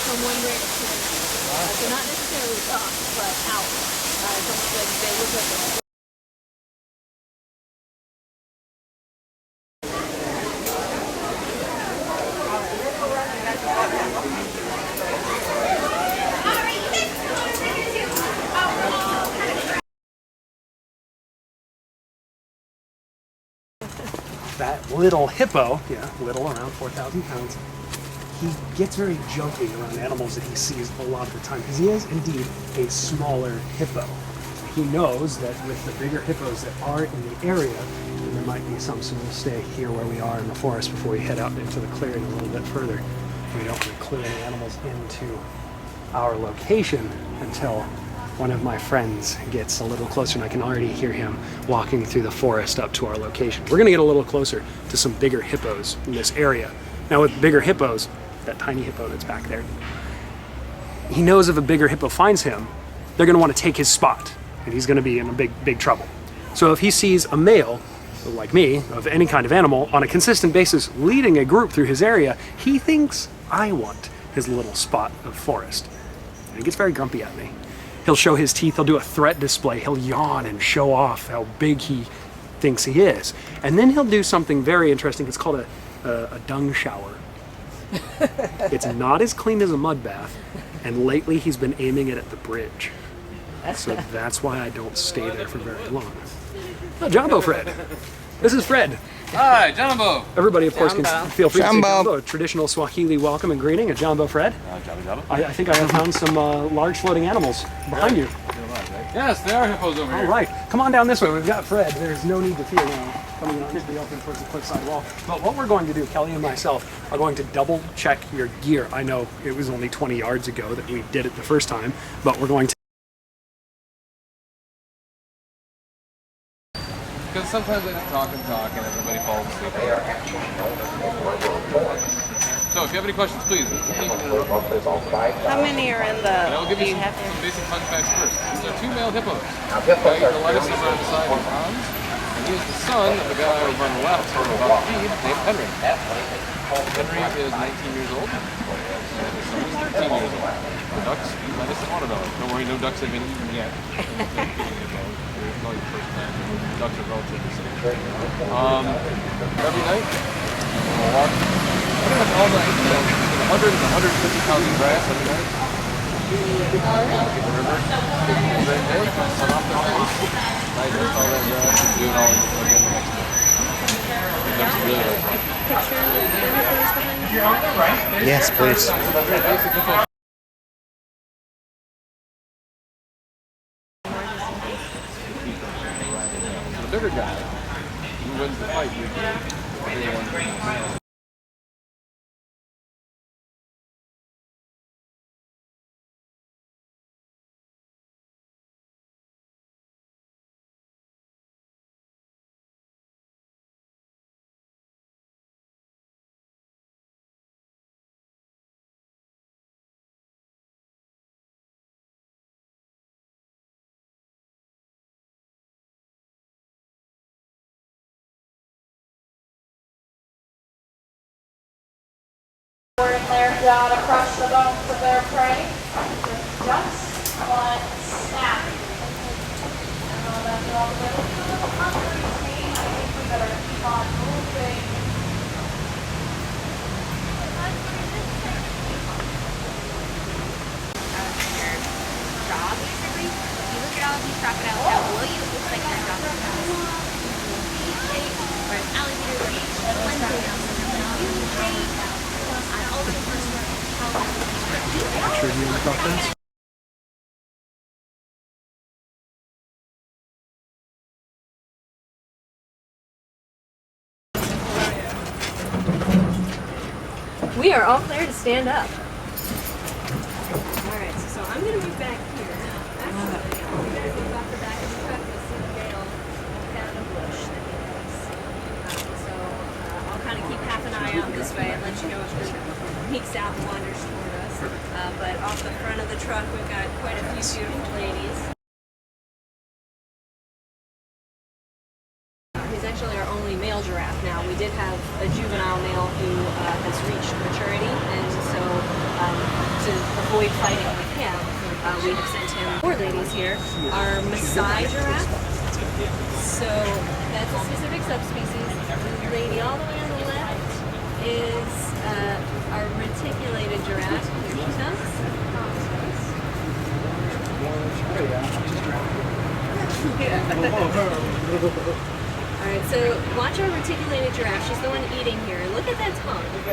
From one grade to the next. So not necessarily up, but out. It's almost like they look like that little hippo, yeah, little, around 4,000 pounds, he gets very jumpy around animals that he sees a lot of the time because he is indeed a smaller hippo. He knows that with the bigger hippos that are in the area, there might be some, so we'll stay here where we are in the forest before we head out into the clearing a little bit further. We don't want to clue any animals into our location until one of my friends gets a little closer, and I can already hear him walking through the forest up to our location. We're gonna get a little closer to some bigger hippos in this area. Now with bigger hippos, that tiny hippo that's back there, he knows if a bigger hippo finds him, they're gonna wanna take his spot, and he's gonna be in a big trouble. So if he sees a male, like me, of any kind of animal, on a consistent basis leading a group through his area, he thinks I want his little spot of forest. And he gets very grumpy at me. He'll show his teeth, he'll do a threat display, he'll yawn and show off how big he thinks he is. And then he'll do something very interesting. It's called a dung shower. It's not as clean as a mud bath, and lately he's been aiming it at the bridge. So that's why I don't stay there for very long. Oh, Jumbo Fred. This is Fred. Hi, Jumbo. Everybody, of course, can feel free to say Jumbo. Jumbo, a traditional Swahili welcome and greeting, a Jumbo Fred. Jumbo. I think I have found some large floating animals behind you. Yes, there are hippos over All here. right, come on down this way. We've got Fred. There's no need to fear now coming on into the open towards the cliffside wall. But what we're going to do, Kelly and myself, are going to double check your gear. I know it was only 20 yards ago that we did it the first time, but we're going to. Because sometimes I just talk and everybody falls asleep. So if you have any questions, please. How many are in the? And I'll give you some basic fun facts first. These are two male hippos. The lightest number on the side is Hans, and he is the son of the guy over on the left who we're about to feed, named Henry. Henry is 19 years old, and his son is 13 years old. The ducks eat lettuce and watermelon. Don't worry, no ducks have been eaten yet. Ducks are relatively safe. Every night, we'll walk pretty much all night, 100 and 150 pounds of grass every night. Get the river, right there, sun off the face, digest all that grass, and do it all again the next day. The ducks really like it. Yes, please. The bigger guy, who wins the fight, everyone. Boarding their jaw to crush the bones of their prey. Just one snap. And all that's all the little hungry team. I think we better keep on moving. Your jaw, basically. You look at all of these crocodiles now below you, it looks like their jaws are V-shape, whereas alligators are one tail, U-shape. Sure, do you want to talk this? We are all clear to stand up. Alright, so I'm going to move back here. Actually, you guys look off the back of the truck, you'll see the Gale down a bush that he has. So I'll kind of keep half an eye out this way and let you know if there's sneaks out and wanders toward us. But off the front of the truck, we've got quite a few beautiful ladies. He's actually our only male giraffe now. We did have a juvenile male who has reached maturity, and so to avoid fighting with him, we have sent him. 4 ladies here are Maasai giraffe. So that's a specific subspecies. The lady all the way on the left is our reticulated giraffe. Here she comes. Alright, so watch our reticulated giraffe. She's the one eating here. Look at that tongue. Do you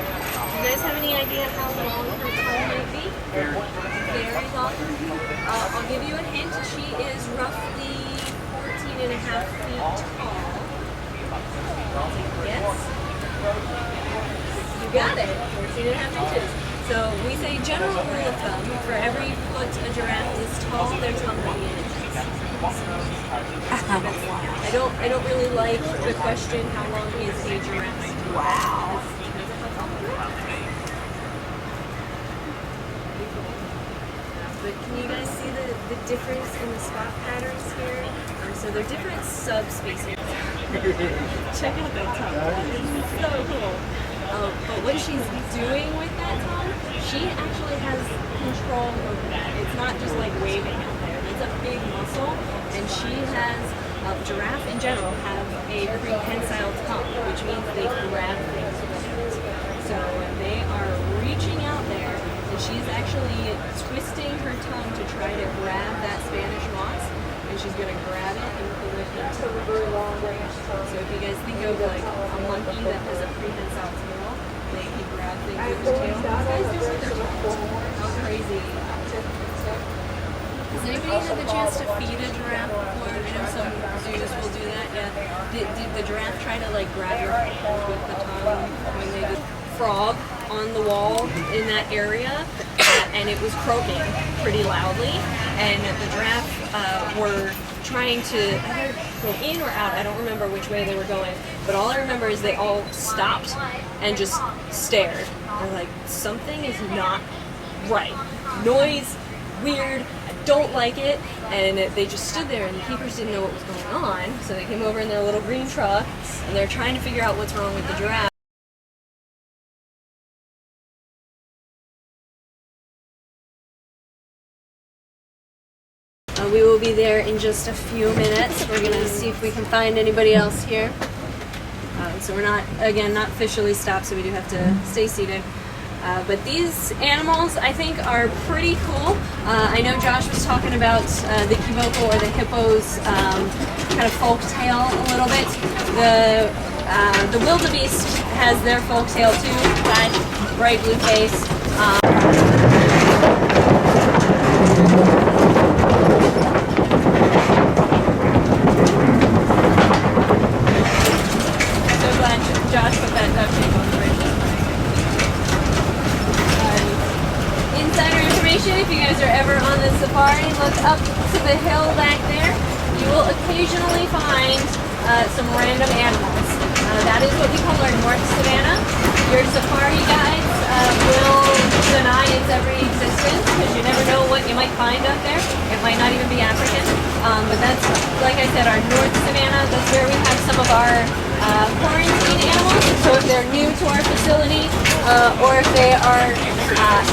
guys have any idea how long her tongue might be? Very long. I'll give you a hint. She is roughly 14 and a half feet tall. Yes? You got it. 14 and a half inches. So we say general rule of thumb, for every foot a giraffe is tall, their tongue will be in inches. I don't really like the question, how long is a giraffe? Wow. But can you guys see the difference in the spot patterns here? So they're different subspecies. Check out that tongue. It's so cool. But what she's doing with that tongue, she actually has control over that. It's not just like waving out there. It's a big muscle, and she has, giraffe in general have a prehensile tongue, which means they grab things with it. So they are reaching out there, and she's actually twisting her tongue to try to grab that Spanish moss, and she's going to grab it and pull it into a very long range tongue. So if you guys think of like a monkey that has a prehensile tail, they can grab things with their tail. These guys do with their tongue. How crazy. Has anybody had the chance to feed a giraffe before? I know some zoos will do that, yeah. Did the giraffe try to like grab your hand with the tongue when they did frog on the wall in that area? And it was croaking pretty loudly, and the giraffe were trying to either go in or out. I don't remember which way they were going, but all I remember is they all stopped and just stared. They're like, something is not right. Noise, weird, I don't like it. And they just stood there, and the keepers didn't know what was going on, so they came over in their little green truck, and they're trying to figure out what's wrong with the giraffe. We will be there in just a few minutes. We're gonna see if we can find anybody else here. So we're not officially stopped, so we do have to stay seated. But these animals, I think, are pretty cool. I know Josh was talking about the kiboko or the hippo's kind of folk tale a little bit. The wildebeest has their folk tale too, that bright blue face. Josh put that duct tape on the bridge. Insider information, if you guys are ever on the safari, look up to the hill back there. You will occasionally find some random animals. That is what we call our North Savannah. Your safari guides will deny its every existence because you never know what you might find up there. It might not even be African. But that's, like I said, our North Savannah. That's where we have some of our quarantine animals. So if they're new to our facility or if they are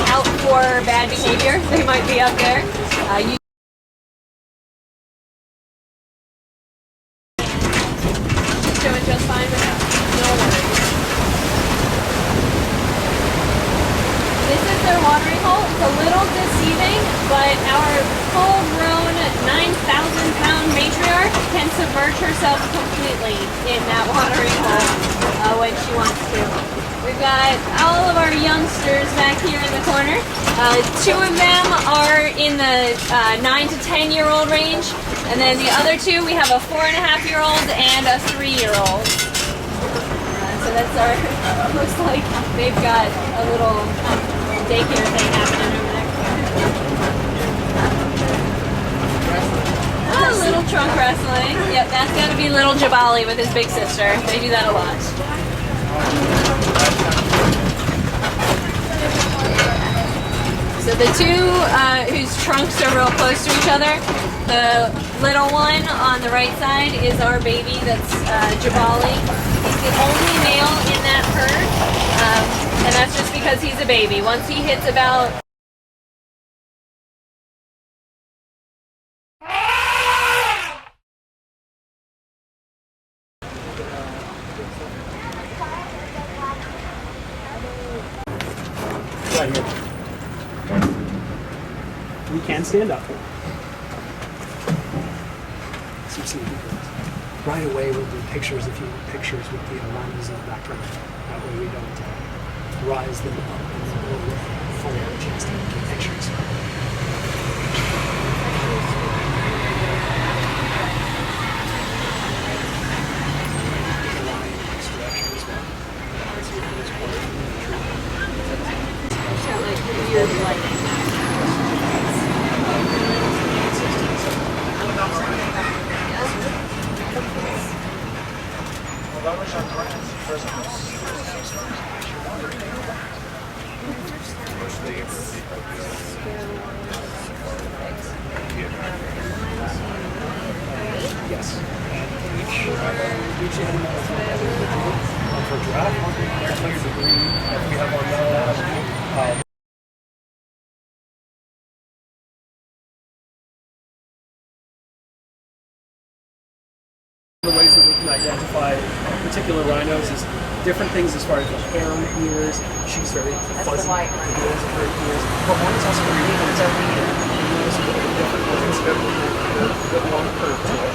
out for bad behavior, they might be up there. Doing just fine with that. No worries. This is their watering hole. It's a little deceiving, but our full-grown 9,000-pound matriarch can submerge herself completely in that watering hole when she wants to. We've got all of our youngsters back here in the corner. 2 of them are in the 9 to 10-year-old range, and then the other 2, we have a 4.5-year-old and a 3-year-old. So that's our, looks like they've got a little daycare thing happening over there. Oh, little trunk wrestling. Yep, that's got to be little Jabali with his big sister. They do that a lot. So the two whose trunks are real close to each other, the little one on the right side is our baby, that's Jabali. He's the only male in that herd, and that's just because he's a baby. Once he hits about Right here. We can stand up. So you see right away we'll do pictures, if you want pictures with the rhinos in the background. That way we don't rise them up and then we'll fully have a chance to get pictures. Yes. Each animal is for giraffe. There's the green that we have on the the ways that we can identify particular rhinos is different things as far as the hair on the ears. She's very fuzzy. The ears of her ears. But one is also very different. You notice a little bit different ones. With long curve to it.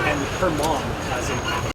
And her mom has a